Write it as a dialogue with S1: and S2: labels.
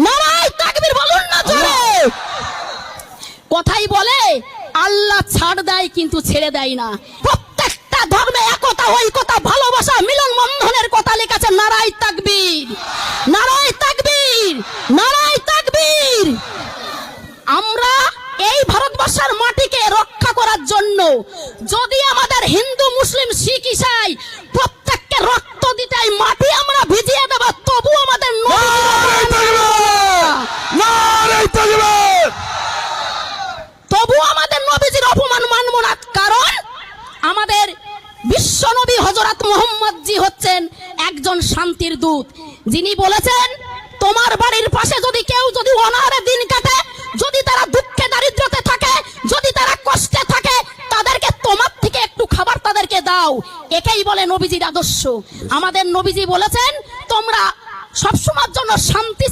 S1: নারায়ে তাকবীর বলুন না জোরে। কথাই বলে আল্লাহ ছাড় দেয় কিন্তু ছেড়ে দেয় না। প্রত্যেকটা ধর্মে একতা, ঐকতা, ভালোবাসা, মিলন বন্ধনের কথা লেখা আছে। নারায়ে তাকবীর, নারায়ে তাকবীর, নারায়ে তাকবীর। আমরা এই ভারতবর্ষের মাটিকে রক্ষা করার জন্য যদি আমাদের হিন্দু, মুসলিম, শিখ, ইসাই প্রত্যেককে রক্ত দিতে মাটি আমরা ভিজিয়ে দেব, তবু আমাদের নবীজির অপমান মানব না। কারণ আমাদের বিশ্ব নবী হযরত মুহাম্মদ জি হচ্ছেন একজন শান্তির দূত, যিনি বলেছেন তোমার বাড়ির পাশে যদি কেউ যদি অনাহারে দিন কাটে, যদি তারা দুঃখে দারিদ্রতে থাকে, যদি তারা কষ্টে থাকে, তাদেরকে তোমার থেকে একটু খাবার তাদেরকে দাও। একেই বলে নবীজির আদর্শ। আমাদের নবীজি বলেছেন তোমরা সবসময়ের জন্য শান্তি